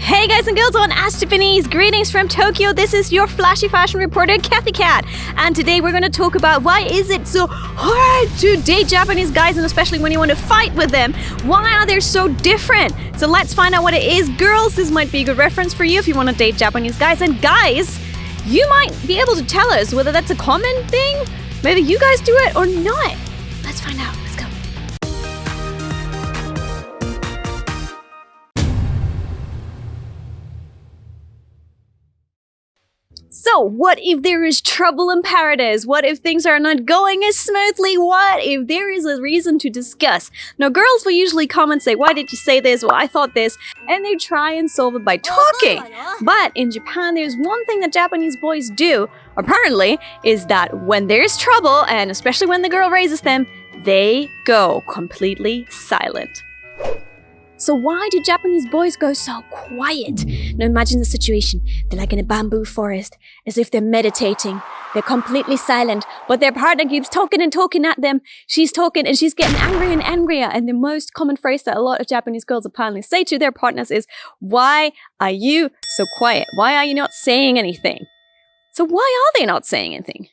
Hey guys and girls on Japanese, greetings from Tokyo. This is your flashy fashion reporter Cathy Cat, and today we're going to talk about why is it so hard to date Japanese guys, and especially when you want to fight with them. Why are they so different? So let's find out what it is. Girls, this might be a good reference for you if you want to date Japanese guys, and guys, you might be able to tell us whether that's a common thing, maybe you guys do it or not. Let's find out. Let's go. So, what if there is trouble in paradise? What if things are not going as smoothly? What if there is a reason to discuss? Now, girls will usually come and say, why did you say this? Well, I thought this. And they try and solve it by talking. But in Japan, there's one thing that Japanese boys do, apparently, is that when there's trouble, and especially when the girl raises them, they go completely silent. So why do Japanese boys go so quiet? Now imagine the situation. They're like in a bamboo forest, as if they're meditating. They're completely silent, but their partner keeps talking and talking at them. She's talking and she's getting angrier and angrier. And the most common phrase that a lot of Japanese girls apparently say to their partners is, why are you so quiet? Why are you not saying anything? So why are they not saying anything?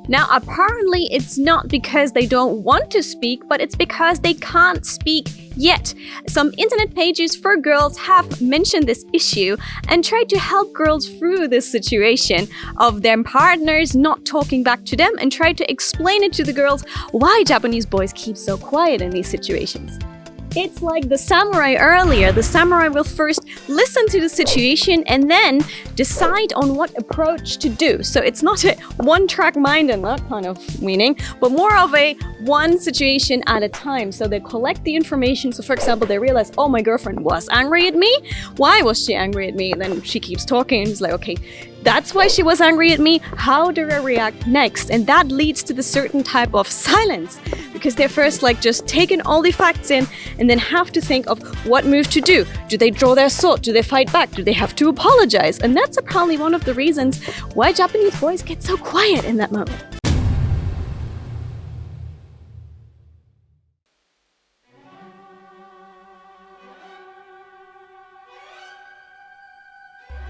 Now, apparently it's not because they don't want to speak, but it's because they can't speak yet. Some internet pages for girls have mentioned this issue and tried to help girls through this situation of their partners not talking back to them, and tried to explain it to the girls why Japanese boys keep so quiet in these situations. It's like the samurai earlier. The samurai will first listen to the situation and then decide on what approach to do. So it's not a one-track mind in that kind of meaning, but more of a one situation at a time. So they collect the information. So for example, they realize, oh, my girlfriend was angry at me. Why was she angry at me? And then she keeps talking and he's like, okay, that's why she was angry at me. How do I react next? And that leads to the certain type of silence, because they're first like just taking all the facts in and then have to think of what move to do. Do they draw their sword? Do they fight back? Do they have to apologize? And that's apparently one of the reasons why Japanese boys get so quiet in that moment.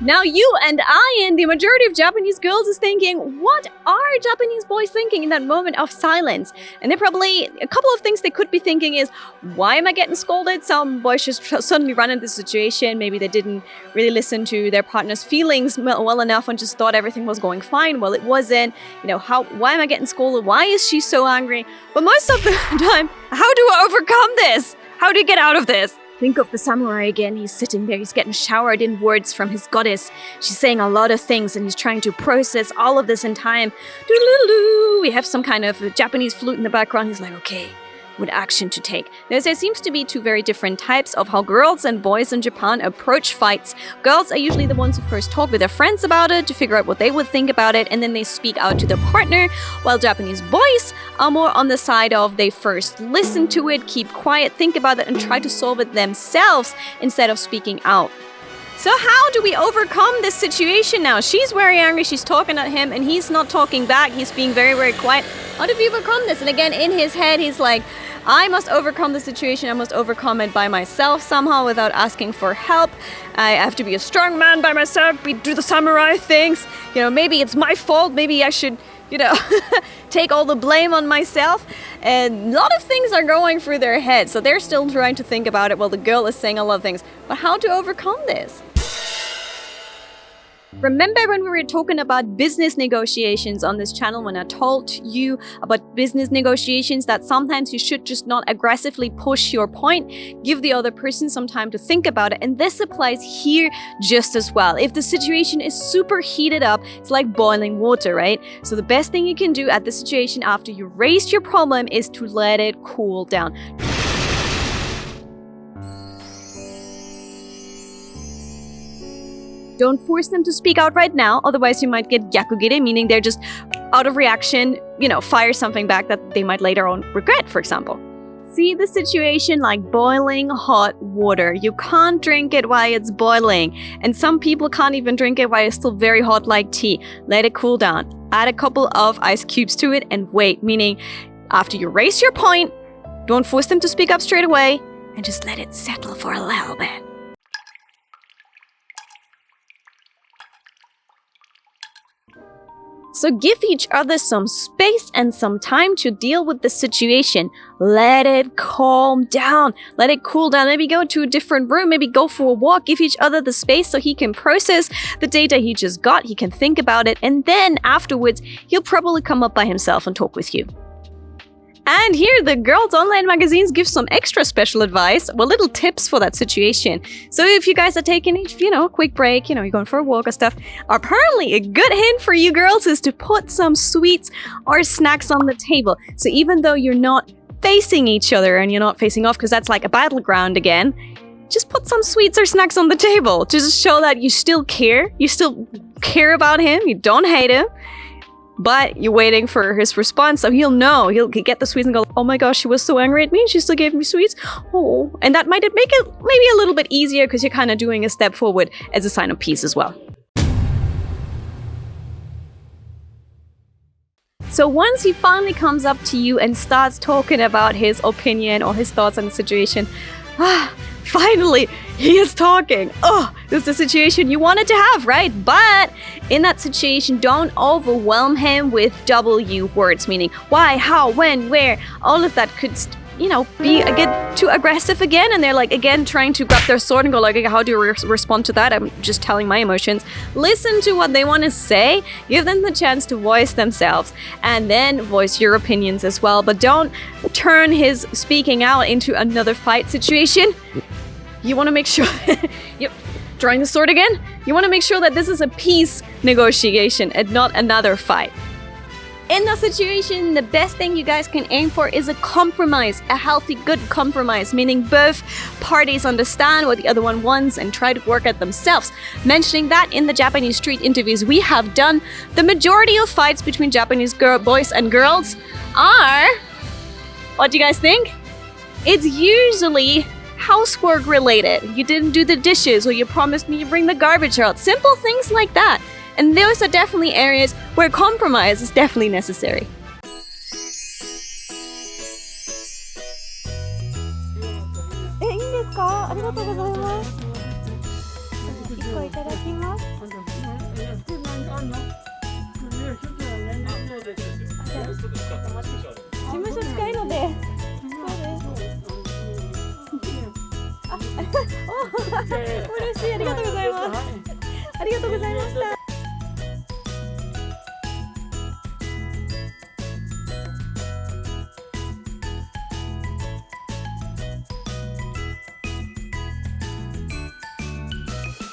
Now you and I and the majority of Japanese girls is thinking, what are Japanese boys thinking in that moment of silence? And they're probably, a couple of things they could be thinking is, why am I getting scolded? Some boys just suddenly run into the situation. Maybe they didn't really listen to their partner's feelings well enough and just thought everything was going fine. Well, it wasn't. You know, why am I getting scolded? Why is she so angry? But most of the time, how do I overcome this? How do you get out of this? Think of the samurai again. He's sitting there, he's getting showered in words from his goddess. She's saying a lot of things and he's trying to process all of this in time. Doo-doo-doo-doo. We have some kind of Japanese flute in the background. He's like, okay, what action to take? There seems to be two very different types of how girls and boys in Japan approach fights. Girls are usually the ones who first talk with their friends about it to figure out what they would think about it, and then they speak out to their partner, while Japanese boys are more on the side of they first listen to it, keep quiet, think about it, and try to solve it themselves instead of speaking out. So how do we overcome this situation now? She's very angry, she's talking at him, and he's not talking back, he's being very, very quiet. How do we overcome this? And again, in his head, he's like, I must overcome the situation, I must overcome it by myself somehow without asking for help. I have to be a strong man by myself, do the samurai things. You know, maybe it's my fault, maybe I should, you know, take all the blame on myself. And a lot of things are going through their head, so they're still trying to think about it while the girl is saying a lot of things. But how to overcome this? Remember when we were talking about business negotiations on this channel, when I told you about business negotiations, that sometimes you should just not aggressively push your point, give the other person some time to think about it. And this applies here just as well. If the situation is super heated up, it's like boiling water, right? So the best thing you can do at this situation after you raised your problem is to let it cool down. Don't force them to speak out right now, otherwise you might get gyakugire, meaning they're just out of reaction, you know, fire something back that they might later on regret, for example. See the situation like boiling hot water. You can't drink it while it's boiling. And some people can't even drink it while it's still very hot like tea. Let it cool down. Add a couple of ice cubes to it and wait, meaning after you raise your point, don't force them to speak up straight away and just let it settle for a little bit. So give each other some space and some time to deal with the situation. Let it calm down. Let it cool down. Maybe go to a different room. Maybe go for a walk. Give each other the space so he can process the data he just got. He can think about it. And then afterwards, he'll probably come up by himself and talk with you. And here, the girls' online magazines give some extra special advice, well, little tips for that situation. So if you guys are taking a quick break, you're going for a walk or stuff, apparently a good hint for you girls is to put some sweets or snacks on the table. So even though you're not facing each other and you're not facing off, because that's like a battleground again, just put some sweets or snacks on the table to just show that you still care. You still care about him. You don't hate him. But you're waiting for his response, so he'll know. He'll get the sweets and go, oh my gosh, she was so angry at me and she still gave me sweets. Oh, and that might make it maybe a little bit easier because you're kind of doing a step forward as a sign of peace as well. So once he finally comes up to you and starts talking about his opinion or his thoughts on the situation, finally, he is talking. Oh, this is the situation you wanted to have, right? But in that situation, don't overwhelm him with W words, meaning why, how, when, where. All of that could, be again too aggressive again. And they're like, again, trying to grab their sword and go like, how do you respond to that? I'm just telling my emotions. Listen to what they want to say. Give them the chance to voice themselves and then voice your opinions as well. But don't turn his speaking out into another fight situation. You want to make sure, yep, drawing the sword again. You want to make sure that this is a peace negotiation and not another fight. In that situation, the best thing you guys can aim for is a compromise, a healthy, good compromise, meaning both parties understand what the other one wants and try to work at themselves. Mentioning that in the Japanese street interviews we have done, the majority of fights between Japanese boys and girls are, what do you guys think? It's usually housework related. You didn't do the dishes, or you promised me you bring the garbage out. Simple things like that. And those are definitely areas where compromise is definitely necessary.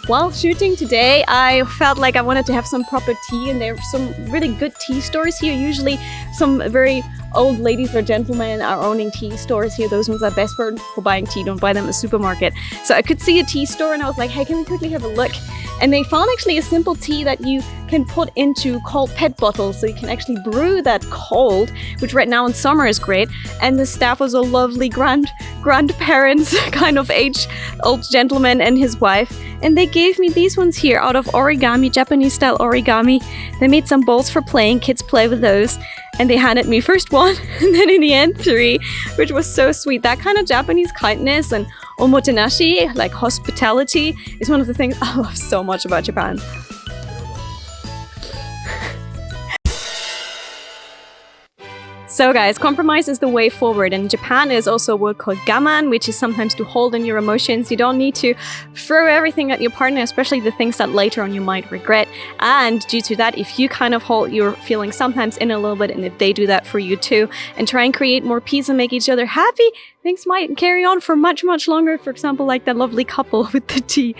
While shooting today, I felt like I wanted to have some proper tea, and there are some really good tea stores here. Usually some very old ladies or gentlemen are owning tea stores here. Those ones are best for buying tea. Don't buy them in a supermarket. So I could see a tea store and I was like, hey, can we quickly have a look? And they found actually a simple tea that you can put into cold pet bottles, so you can actually brew that cold, which right now in summer is great. And the staff was a lovely grandparents kind of age old gentleman and his wife. And they gave me these ones here out of origami, Japanese style origami. They made some bowls for playing. Kids play with those. And they handed me first one and then in the end 3, which was so sweet. That kind of Japanese kindness and omotenashi, like hospitality, is one of the things I love so much about Japan. So guys, compromise is the way forward. In Japan, there's also a word called gaman, which is sometimes to hold in your emotions. You don't need to throw everything at your partner, especially the things that later on you might regret. And due to that, if you kind of hold your feelings sometimes in a little bit, and if they do that for you too, and try and create more peace and make each other happy, things might carry on for much, much longer. For example, like that lovely couple with the tea.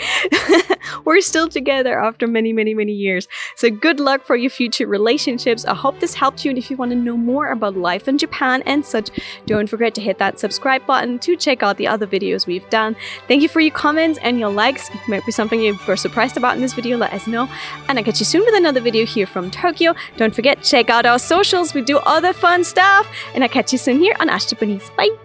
We're still together after many, many, many years. So good luck for your future relationships. I hope this helped you. And if you want to know more about life in Japan and such, don't forget to hit that subscribe button to check out the other videos we've done. Thank you for your comments and your likes. Maybe something you were surprised about in this video, let us know. And I'll catch you soon with another video here from Tokyo. Don't forget, check out our socials. We do other fun stuff. And I'll catch you soon here on Ash Japanese. Bye!